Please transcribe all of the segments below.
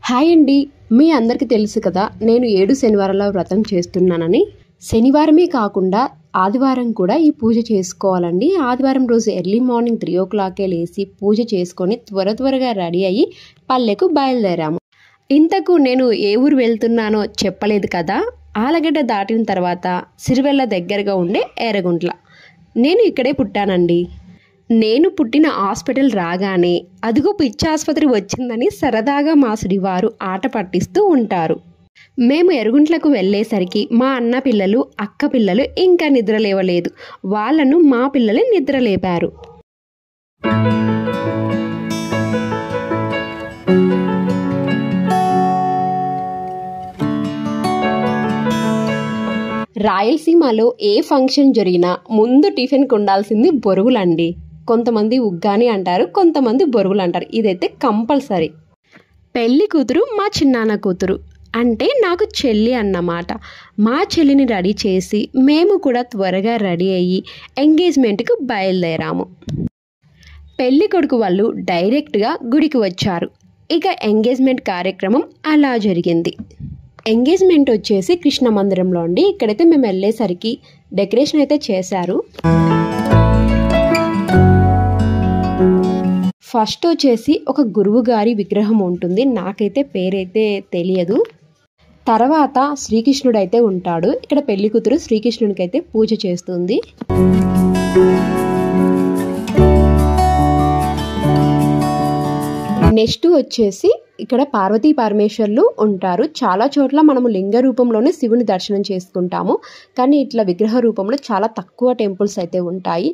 Hi అండి, మీ అందరికీ తెలుసు కదా నేను 7 శనివారాల వ్రతం చేస్తున్నానని. శనివారమే కాకుండా ఆదివారం కూడా ఈ పూజ చేసుకోవాలండి. ఆదివారం రోజు ఎర్లీ మార్నింగ్ 3 o'clockకే లేచి పూజ చేసుకొని త్వరగా రెడీ అయ్యి పల్లెకు బయలుదేరాము. ఇంతకు నేను ఏ ఊరు వెళ్తున్నానో చెప్పలేదు కదా. ఆలగడ్డ దాటిన తర్వాత సిరివెల్ల దగ్గరగా ఉండే ఏరగుంట్ల. నేను ఇక్కడే పుట్టానండి. నేను పుట్టిన హాస్పిటల్ రాగానే అదిగో పిచ్చి ఆసుపత్రి వచ్చిందని సరదాగా మా సుడివారు ఆట పట్టిస్తూ ఉంటారు. మేము ఎరుగుంట్లకు వెళ్ళేసరికి మా అన్న పిల్లలు అక్క పిల్లలు ఇంకా నిద్ర లేవలేదు. వాళ్ళను మా పిల్లలే నిద్ర లేపారు. రాయలసీమలో ఏ ఫంక్షన్ జరిగినా ముందు టిఫిన్కి ఉండాల్సింది బొరుగులండి. కొంతమంది ఉగ్గాని అంటారు, కొంతమంది బొరుగులు అంటారు. ఇదైతే కంపల్సరీ. పెళ్లి కూతురు మా చిన్నాన్న కూతురు అంటే నాకు చెల్లి అన్నమాట. మా చెల్లిని రెడీ చేసి మేము కూడా త్వరగా రెడీ అయ్యి ఎంగేజ్మెంట్కి బయలుదేరాము. పెళ్లి కొడుకు వాళ్ళు డైరెక్ట్గా గుడికి వచ్చారు. ఇక ఎంగేజ్మెంట్ కార్యక్రమం అలా జరిగింది. ఎంగేజ్మెంట్ వచ్చేసి కృష్ణ మందిరంలో అండి. ఇక్కడైతే మేము వెళ్ళేసరికి డెకరేషన్ అయితే చేశారు. ఫస్ట్ వచ్చేసి ఒక గురువు గారి విగ్రహం ఉంటుంది. నాకైతే పేరైతే తెలియదు. తర్వాత శ్రీకృష్ణుడు అయితే ఉంటాడు. ఇక్కడ పెళ్లి కూతురు శ్రీకృష్ణుడికి అయితే పూజ చేస్తుంది. నెక్స్ట్ వచ్చేసి ఇక్కడ పార్వతీ పరమేశ్వర్లు ఉంటారు. చాలా చోట్ల మనము లింగ రూపంలోనే శివుని దర్శనం చేసుకుంటాము, కానీ ఇట్లా విగ్రహ రూపంలో చాలా తక్కువ టెంపుల్స్ అయితే ఉంటాయి.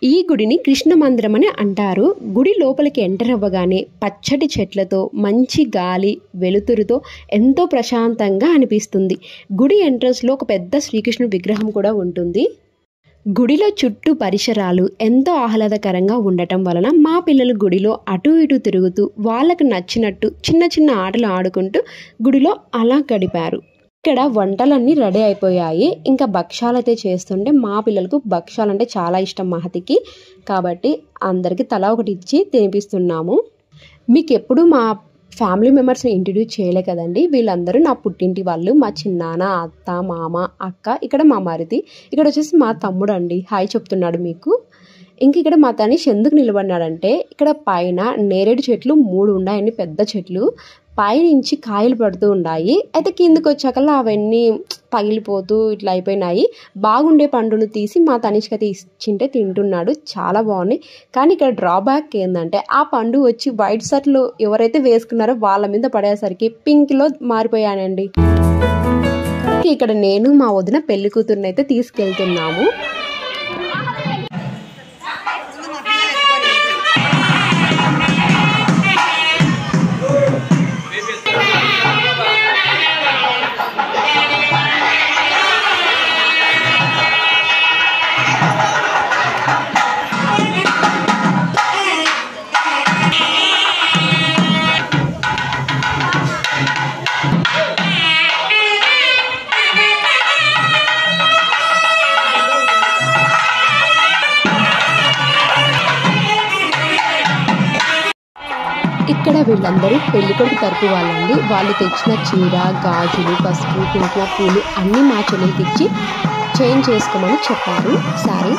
ఈ గుడిని కృష్ణ మందిరం అని అంటారు. గుడి లోపలికి ఎంటర్ అవ్వగానే పచ్చటి చెట్లతో మంచి గాలి వెలుతురుతో ఎంతో ప్రశాంతంగా అనిపిస్తుంది. గుడి ఎంట్రన్స్లో ఒక పెద్ద శ్రీకృష్ణుడి విగ్రహం కూడా ఉంటుంది. గుడిలో చుట్టూ పరిసరాలు ఎంతో ఆహ్లాదకరంగా ఉండటం వలన మా పిల్లలు గుడిలో అటు ఇటు తిరుగుతూ వాళ్ళకు నచ్చినట్టు చిన్న ఆటలు ఆడుకుంటూ గుడిలో అలా గడిపారు. ఇక్కడ వంటలన్నీ రెడీ అయిపోయాయి. ఇంకా భక్షాలు అయితే చేస్తుంటే మా పిల్లలకు భక్షాలు అంటే చాలా ఇష్టం మహతికి. కాబట్టి అందరికీ తలా ఒకటి ఇచ్చి తినిపిస్తున్నాము. మీకు ఎప్పుడు మా ఫ్యామిలీ మెంబర్స్ని ఇంట్రడ్యూస్ చేయలే కదండి. వీళ్ళందరూ నా పుట్టింటి వాళ్ళు. మా చిన్నాన్న, అత్త, మామ, అక్క, ఇక్కడ మా మరిది, ఇక్కడ వచ్చేసి మా తమ్ముడు అండి. హాయ్ చెప్తున్నాడు మీకు. ఇంక ఇక్కడ మా తనిష్ ఎందుకు నిలబడినాడంటే ఇక్కడ పైన నేరేడు చెట్లు 3 ఉన్నాయండి, పెద్ద చెట్లు. పైనుంచి కాయలు పడుతూ ఉన్నాయి. అయితే కిందకి వచ్చాకల్లా అవన్నీ పగిలిపోతూ ఇట్లా అయిపోయినాయి. బాగుండే పండును తీసి మా తనిష్కి అయితే ఇచ్చింటే తింటున్నాడు. చాలా బాగున్నాయి. కానీ ఇక్కడ డ్రాబ్యాక్ ఏంటంటే ఆ పండు వచ్చి వైట్ షర్ట్లు ఎవరైతే వేసుకున్నారో వాళ్ళ మీద పడేసరికి పింక్లో మారిపోయానండి. ఇక్కడ నేను మా వదిన పెళ్లి కూతురుని అయితే తీసుకెళ్తున్నాము. ఇక్కడ వీళ్ళందరూ పెళ్లికొడుకు తరపు వాళ్ళండి. వాళ్ళు తెచ్చిన చీర, గాజులు, పసుపు, కుంకుమ, పూలు అన్నీ మా చెల్లెలకి ఇచ్చి చేంజ్ చేసుకోమని చెప్పారు. సారీ.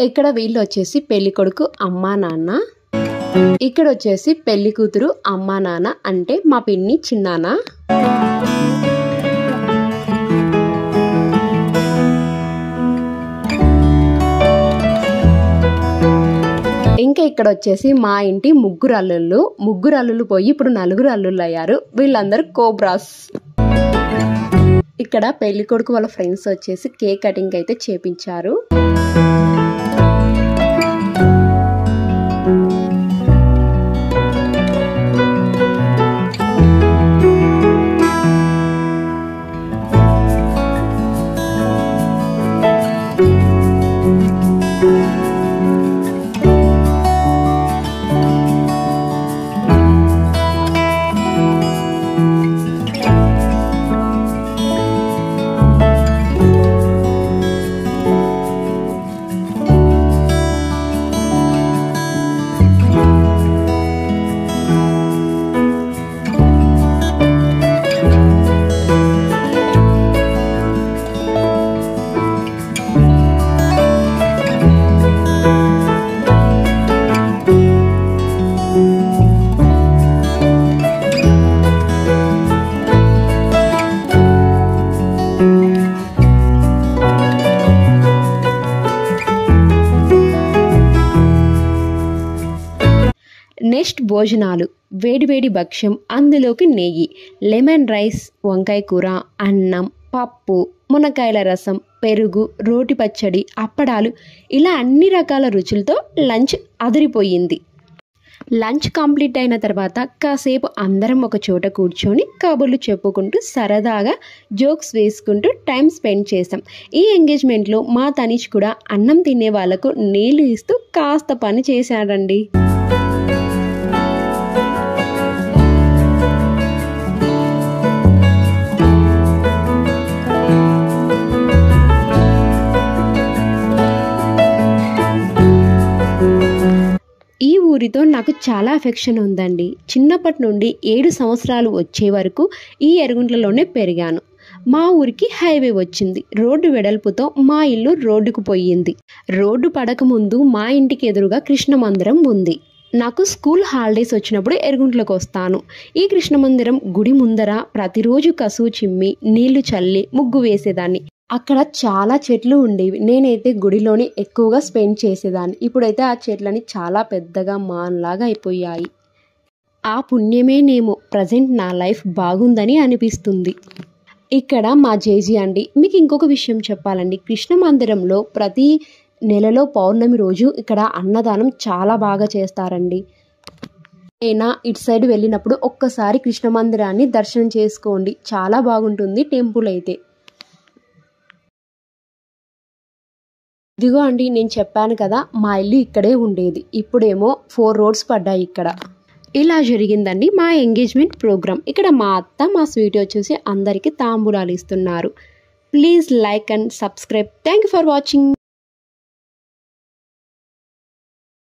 ఇక్కడ వీళ్ళు వచ్చేసి పెళ్లి కొడుకు అమ్మా నాన్న, ఇక్కడ వచ్చేసి పెళ్లి కూతురు అమ్మా నాన్న అంటే మా పిన్ని చిన్నాన్న. ఇంకా ఇక్కడ వచ్చేసి మా ఇంటి ముగ్గురు అల్లుళ్ళు పోయి ఇప్పుడు 4 అల్లుళ్ళు అయ్యారు. వీళ్ళందరూ కోబ్రాస్. ఇక్కడ పెళ్లి కొడుకు వాళ్ళ ఫ్రెండ్స్ వచ్చేసి కేక్ కటింగ్ అయితే చేపించారు. నెక్స్ట్ భోజనాలు. వేడివేడి భక్ష్యం, అందులోకి నెయ్యి, లెమన్ రైస్, వంకాయ కూర, అన్నం, పప్పు, మునక్కాయల రసం, పెరుగు, రోటి పచ్చడి, అప్పడాలు, ఇలా అన్ని రకాల రుచులతో లంచ్ అదిరిపోయింది. లంచ్ కంప్లీట్ అయిన తర్వాత కాసేపు అందరం ఒక చోట కూర్చొని కబుర్లు చెప్పుకుంటూ సరదాగా జోక్స్ వేసుకుంటూ టైం స్పెండ్ చేసాం. ఈ ఎంగేజ్మెంట్లో మా తనీష్ కూడా అన్నం తినే వాళ్ళకు నీళ్లు ఇస్తూ కాస్త పని చేశాడండి. ఈ ఊరితో నాకు చాలా అఫెక్షన్ ఉందండి. చిన్నప్పటి నుండి 7 సంవత్సరాలు వచ్చే వరకు ఈ ఎరుగుంట్లలోనే పెరిగాను. మా ఊరికి హైవే వచ్చింది. రోడ్డు వెడల్పుతో మా ఇల్లు రోడ్డుకు పోయింది. రోడ్డు పడక ముందు మా ఇంటికి ఎదురుగా కృష్ణ మందిరం ఉంది. నాకు స్కూల్ హాలిడేస్ వచ్చినప్పుడు ఎరుగుంట్లకు వస్తాను. ఈ కృష్ణ మందిరం గుడి ముందర ప్రతిరోజు కసువు చిమ్మి నీళ్లు చల్లి ముగ్గు వేసేదాన్ని. అక్కడ చాలా చెట్లు ఉండేవి. నేనైతే గుడిలోని ఎక్కువగా స్పెండ్ చేసేదాన్ని. ఇప్పుడైతే ఆ చెట్లని చాలా పెద్దగా మాన్లాగా అయిపోయాయి. ఆ పుణ్యమేనేమో ప్రజెంట్ నా లైఫ్ బాగుందని అనిపిస్తుంది. ఇక్కడ మా జేజీ అండి. మీకు ఇంకొక విషయం చెప్పాలండి. కృష్ణ మందిరంలో ప్రతి నెలలో పౌర్ణమి రోజు ఇక్కడ అన్నదానం చాలా బాగా చేస్తారండి. అయినా ఇటు సైడ్ వెళ్ళినప్పుడు ఒక్కసారి కృష్ణ మందిరాన్ని దర్శనం చేసుకోండి. చాలా బాగుంటుంది టెంపుల్ అయితే. ఇదిగో అండి, నేను చెప్పాను కదా మా ఇల్లు ఇక్కడే ఉండేది. ఇప్పుడేమో 4 రోడ్స్ పడ్డాయి ఇక్కడ. ఇలా జరిగిందండి మా ఎంగేజ్మెంట్ ప్రోగ్రామ్. ఇక్కడ మా అత్త మా స్వీట్ వచ్చేసి అందరికీ తాంబూలాలు ఇస్తున్నారు. Please like and subscribe. Thank you for watching.